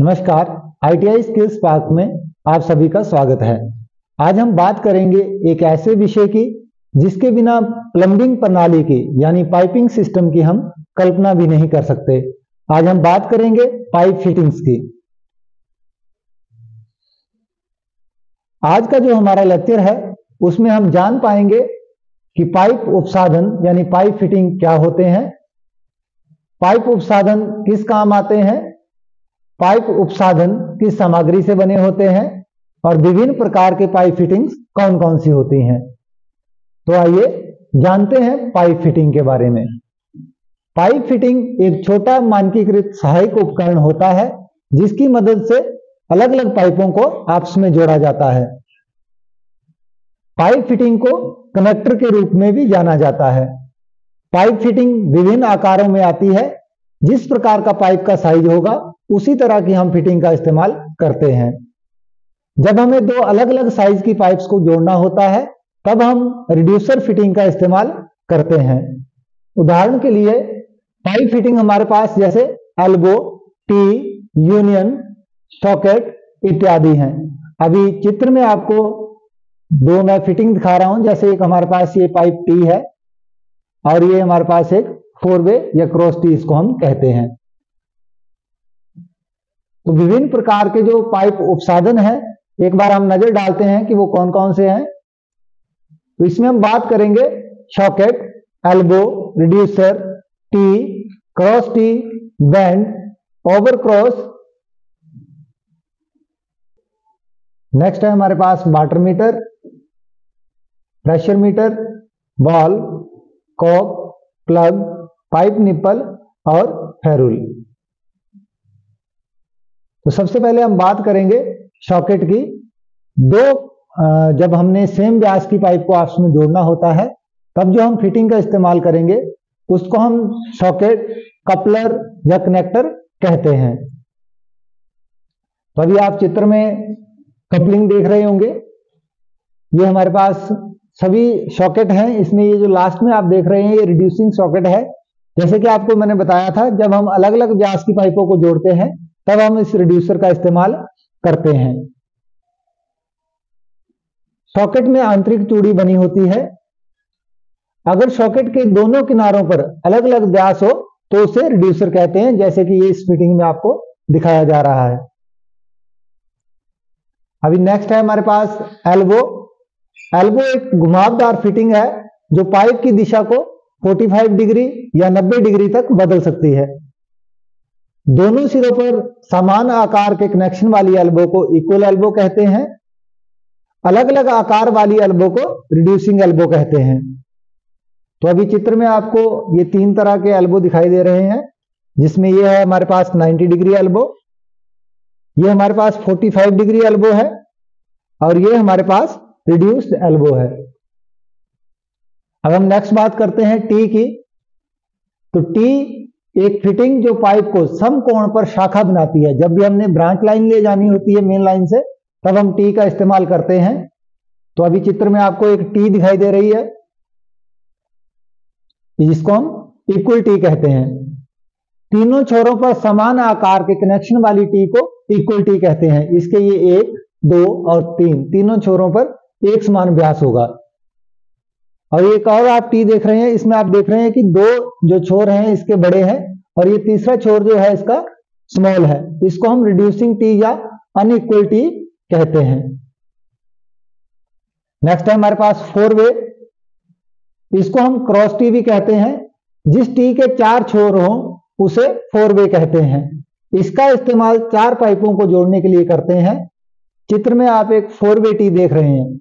नमस्कार, ITI skills park में आप सभी का स्वागत है। आज हम बात करेंगे एक ऐसे विषय की जिसके बिना प्लम्बिंग प्रणाली की यानी पाइपिंग सिस्टम की हम कल्पना भी नहीं कर सकते। आज हम बात करेंगे पाइप फिटिंग्स की। आज का जो हमारा लेक्चर है उसमें हम जान पाएंगे कि पाइप उपसाधन यानी पाइप फिटिंग क्या होते हैं, पाइप उपसाधन किस काम आते हैं, पाइप उपसाधन किस सामग्री से बने होते हैं और विभिन्न प्रकार के पाइप फिटिंग्स कौन कौन सी होती हैं। तो आइए जानते हैं पाइप फिटिंग के बारे में। पाइप फिटिंग एक छोटा मानकीकृत सहायक उपकरण होता है जिसकी मदद से अलग अलग पाइपों को आपस में जोड़ा जाता है। पाइप फिटिंग को कनेक्टर के रूप में भी जाना जाता है। पाइप फिटिंग विभिन्न आकारों में आती है। जिस प्रकार का पाइप का साइज होगा उसी तरह की हम फिटिंग का इस्तेमाल करते हैं। जब हमें दो अलग अलग साइज की पाइप्स को जोड़ना होता है तब हम रिड्यूसर फिटिंग का इस्तेमाल करते हैं। उदाहरण के लिए पाइप फिटिंग हमारे पास जैसे एल्बो, टी, यूनियन, सॉकेट इत्यादि हैं। अभी चित्र में आपको दो मैं फिटिंग दिखा रहा हूं। जैसे एक हमारे पास ये पाइप टी है और ये हमारे पास एक 4 वे या क्रॉस टी इसको हम कहते हैं। तो विभिन्न प्रकार के जो पाइप उपसाधन है एक बार हम नजर डालते हैं कि वो कौन कौन से हैं। तो इसमें हम बात करेंगे socket, elbow, reducer, tee, cross tee, bend, over cross. Next है हमारे पास water meter, pressure meter, ball, cock, plug, pipe nipple और फेरुल। तो सबसे पहले हम बात करेंगे सॉकेट की। जब हमने सेम व्यास की पाइप को आपस में जोड़ना होता है तब जो हम फिटिंग का इस्तेमाल करेंगे उसको हम सॉकेट, कपलर या कनेक्टर कहते हैं। तो अभी आप चित्र में कपलिंग देख रहे होंगे। ये हमारे पास सभी सॉकेट हैं। इसमें ये जो लास्ट में आप देख रहे हैं ये रिड्यूसिंग सॉकेट है। जैसे कि आपको मैंने बताया था जब हम अलग अलग व्यास की पाइपों को जोड़ते हैं तब हम इस रिड्यूसर का इस्तेमाल करते हैं। सॉकेट में आंतरिक चूड़ी बनी होती है। अगर सॉकेट के दोनों किनारों पर अलग अलग व्यास हो तो उसे रिड्यूसर कहते हैं, जैसे कि ये इस फिटिंग में आपको दिखाया जा रहा है। अभी नेक्स्ट है हमारे पास एल्बो। एल्बो एक घुमावदार फिटिंग है जो पाइप की दिशा को 45 डिग्री या 90 डिग्री तक बदल सकती है। दोनों सिरों पर समान आकार के कनेक्शन वाली एल्बो को इक्वल एल्बो कहते हैं। अलग अलग आकार वाली एल्बो को रिड्यूसिंग एल्बो कहते हैं। तो अभी चित्र में आपको ये 3 तरह के एल्बो दिखाई दे रहे हैं, जिसमें ये है हमारे पास 90 डिग्री एल्बो, ये हमारे पास 45 डिग्री एल्बो है और ये हमारे पास रिड्यूस्ड एल्बो है। अब हम नेक्स्ट बात करते हैं टी की। तो टी एक फिटिंग जो पाइप को समकोण पर शाखा बनाती है। जब भी हमने ब्रांच लाइन ले जानी होती है मेन लाइन से तब हम टी का इस्तेमाल करते हैं। तो अभी चित्र में आपको एक टी दिखाई दे रही है जिसको हम इक्वल टी कहते हैं। तीनों छोरों पर समान आकार के कनेक्शन वाली टी को इक्वल टी कहते हैं। इसके ये 1, 2 और 3 तीनों छोरों पर एक समान व्यास होगा। और एक और आप टी देख रहे हैं, इसमें आप देख रहे हैं कि 2 जो छोर हैं इसके बड़े हैं और ये तीसरा छोर जो है इसका स्मॉल है। इसको हम रिड्यूसिंग टी या अनइक्वल टी कहते हैं। नेक्स्ट है हमारे पास 4 वे। इसको हम क्रॉस टी भी कहते हैं। जिस टी के 4 छोर हों उसे 4 वे कहते हैं। इसका इस्तेमाल 4 पाइपों को जोड़ने के लिए करते हैं। चित्र में आप एक 4 वे टी देख रहे हैं।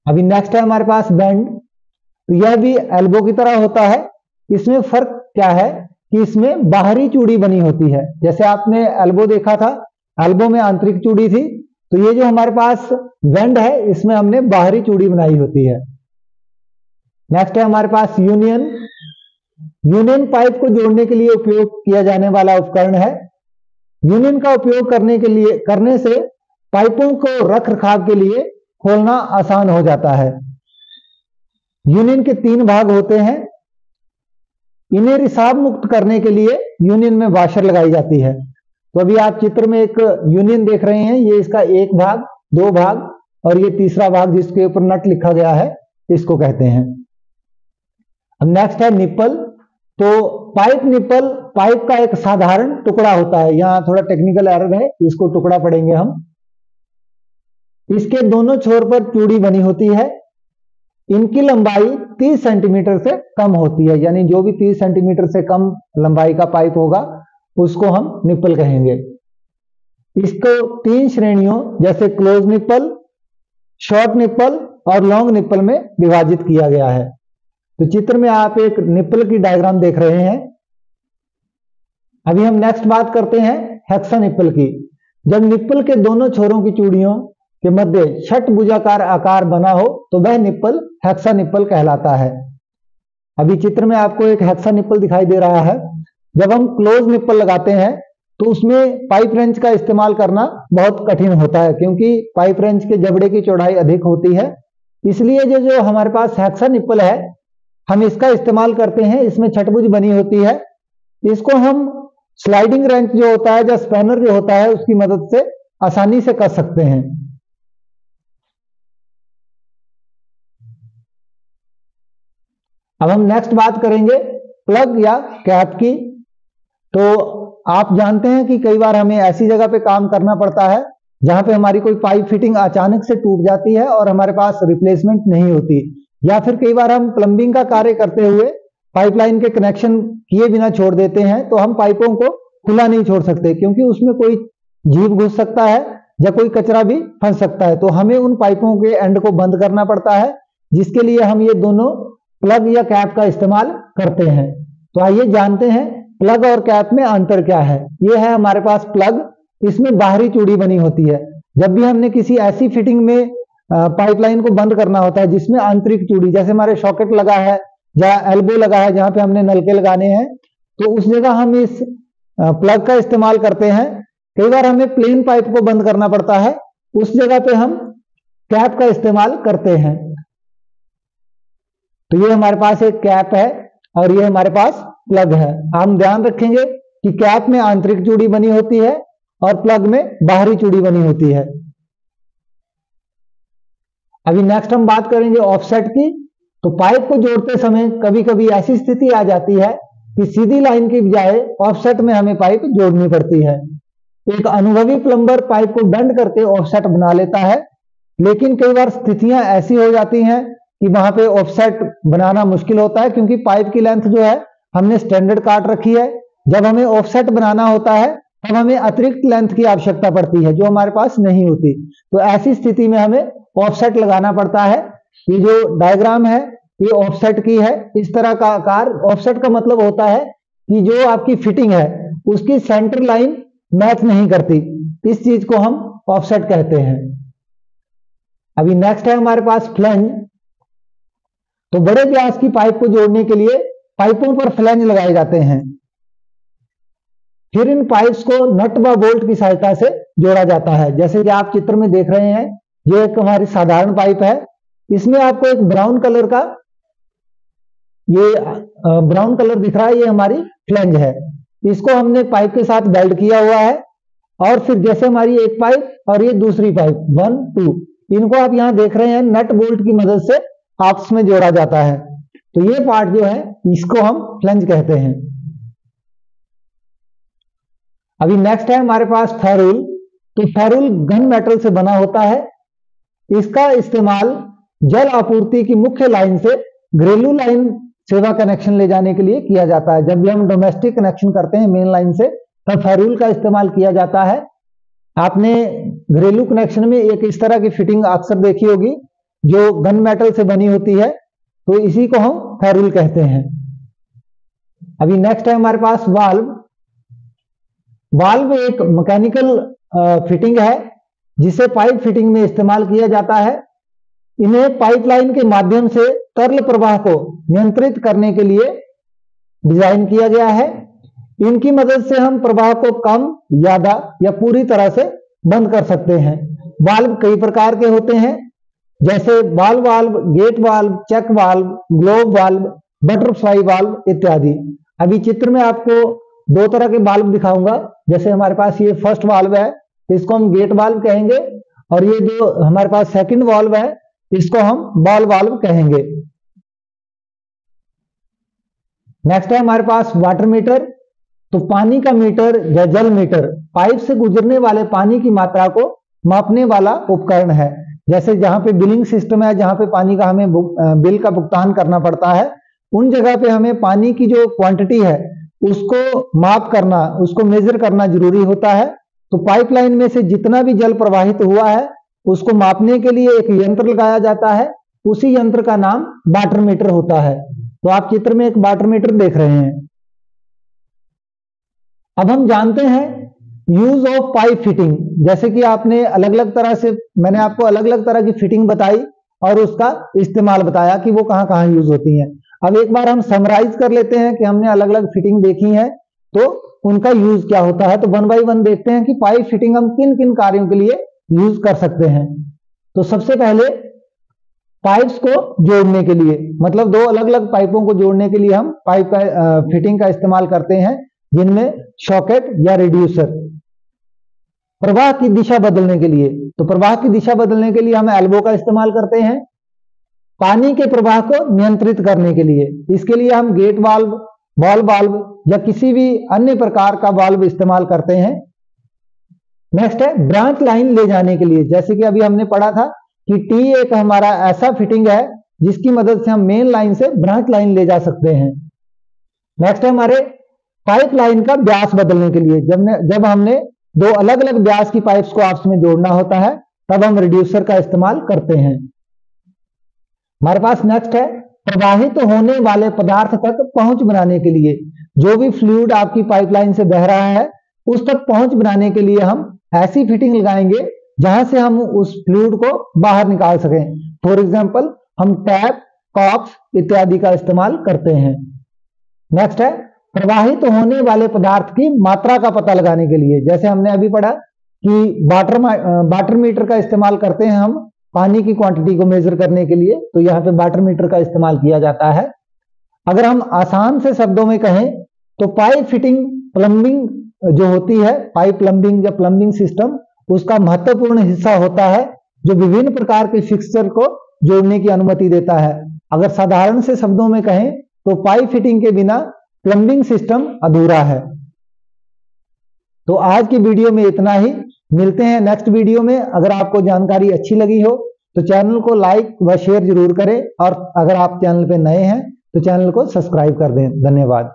अभी नेक्स्ट है हमारे पास बैंड। तो यह भी एल्बो की तरह होता है। इसमें फर्क क्या है कि इसमें बाहरी चूड़ी बनी होती है। जैसे आपने एल्बो देखा था, एल्बो में आंतरिक चूड़ी थी, तो ये जो हमारे पास बैंड है इसमें हमने बाहरी चूड़ी बनाई होती है। नेक्स्ट है हमारे पास यूनियन। यूनियन पाइप को जोड़ने के लिए उपयोग किया जाने वाला उपकरण है। यूनियन का उपयोग करने से पाइपों को रख रखाव के लिए खोलना आसान हो जाता है। यूनियन के 3 भाग होते हैं। इन्हें रिसाव मुक्त करने के लिए यूनियन में वाशर लगाई जाती है। तो अभी आप चित्र में एक यूनियन देख रहे हैं, ये इसका एक भाग, दो भाग और ये तीसरा भाग जिसके ऊपर नट लिखा गया है, इसको कहते हैं। अब नेक्स्ट है निप्पल। तो पाइप निप्पल पाइप का एक साधारण टुकड़ा होता है, यहाँ थोड़ा टेक्निकल एरर है, इसको टुकड़ा पढ़ेंगे हम। इसके दोनों छोर पर चूड़ी बनी होती है। इनकी लंबाई 30 सेंटीमीटर से कम होती है, यानी जो भी 30 सेंटीमीटर से कम लंबाई का पाइप होगा उसको हम निप्पल कहेंगे। इसको 3 श्रेणियों जैसे क्लोज निप्पल, शॉर्ट निप्पल और लॉन्ग निप्पल में विभाजित किया गया है। तो चित्र में आप एक निप्पल की डायग्राम देख रहे हैं। अभी हम नेक्स्ट बात करते हैं हेक्सा निप्पल की। जब निप्पल के दोनों छोरों की चूड़ियों के मध्य षटभुजाकार आकार बना हो तो वह निप्पल हेक्सा निप्पल कहलाता है। अभी चित्र में आपको एक हेक्सा निप्पल दिखाई दे रहा है। जब हम क्लोज निप्पल लगाते हैं तो उसमें पाइप रेंच का इस्तेमाल करना बहुत कठिन होता है, क्योंकि पाइप रेंच के जबड़े की चौड़ाई अधिक होती है। इसलिए जो हमारे पास हेक्सा निप्पल है, हम इसका इस्तेमाल करते हैं। इसमें छठभुज बनी होती है। इसको हम स्लाइडिंग रेंच जो होता है या स्पैनर जो होता है उसकी मदद से आसानी से कस सकते हैं। अब हम नेक्स्ट बात करेंगे प्लग या कैप की। तो आप जानते हैं कि कई बार हमें ऐसी जगह पे काम करना पड़ता है जहां पे हमारी कोई पाइप फिटिंग अचानक से टूट जाती है और हमारे पास रिप्लेसमेंट नहीं होती, या फिर कई बार हम प्लम्बिंग का कार्य करते हुए पाइपलाइन के कनेक्शन किए बिना छोड़ देते हैं। तो हम पाइपों को खुला नहीं छोड़ सकते, क्योंकि उसमें कोई जीव घुस सकता है या कोई कचरा भी फंस सकता है। तो हमें उन पाइपों के एंड को बंद करना पड़ता है, जिसके लिए हम ये दोनों प्लग या कैप का इस्तेमाल करते हैं। तो आइए जानते हैं प्लग और कैप में अंतर क्या है। ये है हमारे पास प्लग, इसमें बाहरी चूड़ी बनी होती है। जब भी हमने किसी ऐसी फिटिंग में पाइपलाइन को बंद करना होता है जिसमें आंतरिक चूड़ी, जैसे हमारे सॉकेट लगा है या एल्बो लगा है जहां पे हमने नलके लगाने हैं, तो उस जगह हम इस प्लग का इस्तेमाल करते हैं। कई बार हमें प्लेन पाइप को बंद करना पड़ता है, उस जगह पे हम कैप का इस्तेमाल करते हैं। तो ये हमारे पास एक कैप है और ये हमारे पास प्लग है। हम ध्यान रखेंगे कि कैप में आंतरिक चूड़ी बनी होती है और प्लग में बाहरी चूड़ी बनी होती है। अभी नेक्स्ट हम बात करेंगे ऑफसेट की। तो पाइप को जोड़ते समय कभी कभी ऐसी स्थिति आ जाती है कि सीधी लाइन की बजाय ऑफसेट में हमें पाइप जोड़नी पड़ती है। एक अनुभवी प्लम्बर पाइप को बेंड करके ऑफसेट बना लेता है, लेकिन कई बार स्थितियां ऐसी हो जाती हैं कि वहां पे ऑफसेट बनाना मुश्किल होता है, क्योंकि पाइप की लेंथ जो है हमने स्टैंडर्ड काट रखी है। जब हमें ऑफसेट बनाना होता है तब हमें अतिरिक्त लेंथ की आवश्यकता पड़ती है जो हमारे पास नहीं होती। तो ऐसी स्थिति में हमें ऑफसेट लगाना पड़ता है। ये जो डायग्राम है ये ऑफसेट की है। इस तरह का आकार, ऑफसेट का मतलब होता है कि जो आपकी फिटिंग है उसकी सेंटर लाइन मैच नहीं करती, इस चीज को हम ऑफसेट कहते हैं। अभी नेक्स्ट है हमारे पास फ्लेंज। तो बड़े व्यास की पाइप को जोड़ने के लिए पाइपों पर फ्लेंज लगाए जाते हैं। फिर इन पाइप्स को नट व बोल्ट की सहायता से जोड़ा जाता है। जैसे कि आप चित्र में देख रहे हैं, ये एक हमारी साधारण पाइप है। इसमें आपको एक ब्राउन कलर का ब्राउन कलर दिख रहा है, ये हमारी फ्लेंज है। इसको हमने पाइप के साथ वेल्ड किया हुआ है। और फिर जैसे हमारी एक पाइप और ये दूसरी पाइप 1, 2, इनको आप यहां देख रहे हैं नट बोल्ट की मदद से आपस में जोड़ा जाता है। तो ये पार्ट जो है इसको हम फ्लेंज कहते हैं। अभी नेक्स्ट है हमारे पास फेरूल। तो फेरूल घन मेटल से बना होता है। इसका इस्तेमाल जल आपूर्ति की मुख्य लाइन से घरेलू लाइन सेवा कनेक्शन ले जाने के लिए किया जाता है। जब भी हम डोमेस्टिक कनेक्शन करते हैं मेन लाइन से, तब फेरूल का इस्तेमाल किया जाता है। आपने घरेलू कनेक्शन में एक इस तरह की फिटिंग अक्सर देखी होगी जो घन मेटल से बनी होती है, तो इसी को हम फेरूल कहते हैं। अभी नेक्स्ट है हमारे पास वाल्व। वाल्व एक मैकेनिकल फिटिंग है जिसे पाइप फिटिंग में इस्तेमाल किया जाता है। इन्हें पाइपलाइन के माध्यम से तरल प्रवाह को नियंत्रित करने के लिए डिजाइन किया गया है। इनकी मदद से हम प्रवाह को कम, ज्यादा या पूरी तरह से बंद कर सकते हैं। वाल्व कई प्रकार के होते हैं, जैसे ball valve, gate valve, check valve, globe valve, butterfly valve इत्यादि। अभी चित्र में आपको दो तरह के वाल्व दिखाऊंगा जैसे हमारे पास ये फर्स्ट वाल्व है, इसको हम गेट वाल्व कहेंगे, और ये जो हमारे पास सेकंड वाल्व है, इसको हम बॉल वाल्व कहेंगे। नेक्स्ट है हमारे पास वाटर मीटर। तो पानी का मीटर या जल मीटर पाइप से गुजरने वाले पानी की मात्रा को मापने वाला उपकरण है। जैसे जहां पे बिलिंग सिस्टम है, जहां पे पानी का हमें बिल का भुगतान करना पड़ता है, उन जगह पे हमें पानी की जो क्वांटिटी है उसको माप करना, उसको मेजर करना जरूरी होता है। तो पाइपलाइन में से जितना भी जल प्रवाहित हुआ है उसको मापने के लिए एक यंत्र लगाया जाता है, उसी यंत्र का नाम वाटर मीटर होता है। तो आप चित्र में एक वाटर मीटर देख रहे हैं। अब हम जानते हैं यूज ऑफ पाइप फिटिंग। जैसे कि आपने अलग अलग तरह से, मैंने आपको अलग अलग तरह की फिटिंग बताई और उसका इस्तेमाल बताया कि वो कहां कहां यूज होती हैं। अब एक बार हम समराइज कर लेते हैं कि हमने अलग अलग फिटिंग देखी है तो उनका यूज क्या होता है। तो वन बाय वन देखते हैं कि पाइप फिटिंग हम किन किन कार्यों के लिए यूज कर सकते हैं। तो सबसे पहले पाइप्स को जोड़ने के लिए, मतलब दो अलग अलग पाइपों को जोड़ने के लिए हम पाइप का फिटिंग का इस्तेमाल करते हैं, जिनमें सॉकेट या रिड्यूसर। प्रवाह की दिशा बदलने के लिए, तो प्रवाह की दिशा बदलने के लिए हम एल्बो का इस्तेमाल करते हैं। पानी के प्रवाह को नियंत्रित करने के लिए, इसके लिए हम गेट वाल्व, बॉल वाल्व या किसी भी अन्य प्रकार का वाल्व इस्तेमाल करते हैं। नेक्स्ट है ब्रांच लाइन ले जाने के लिए। जैसे कि अभी हमने पढ़ा था कि टी एक हमारा ऐसा फिटिंग है जिसकी मदद से हम मेन लाइन से ब्रांच लाइन ले जा सकते हैं। नेक्स्ट है हमारे पाइप लाइन का व्यास बदलने के लिए। जब हमने दो अलग अलग व्यास की पाइप्स को आपस में जोड़ना होता है तब हम रिड्यूसर का इस्तेमाल करते हैं। हमारे पास नेक्स्ट है प्रवाहित होने वाले पदार्थ तक पहुंच बनाने के लिए। जो भी फ्लूइड आपकी पाइपलाइन से बह रहा है उस तक पहुंच बनाने के लिए हम ऐसी फिटिंग लगाएंगे जहां से हम उस फ्लूइड को बाहर निकाल सकें। फॉर एग्जांपल हम टैप, कॉक्स इत्यादि का इस्तेमाल करते हैं। नेक्स्ट है प्रवाहित होने वाले पदार्थ की मात्रा का पता लगाने के लिए। जैसे हमने अभी पढ़ा कि वाटर मीटर का इस्तेमाल करते हैं हम पानी की क्वांटिटी को मेजर करने के लिए, तो यहाँ पे वाटर मीटर का इस्तेमाल किया जाता है। अगर हम आसान से शब्दों में कहें तो पाइप फिटिंग प्लम्बिंग जो होती है, पाइप प्लम्बिंग या प्लम्बिंग सिस्टम, उसका महत्वपूर्ण हिस्सा होता है जो विभिन्न प्रकार के फिक्सचर को जोड़ने की अनुमति देता है। अगर साधारण से शब्दों में कहें तो पाइप फिटिंग के बिना प्लम्बिंग सिस्टम अधूरा है। तो आज की वीडियो में इतना ही। मिलते हैं नेक्स्ट वीडियो में। अगर आपको जानकारी अच्छी लगी हो तो चैनल को लाइक व शेयर जरूर करें, और अगर आप चैनल पे नए हैं तो चैनल को सब्सक्राइब कर दें। धन्यवाद।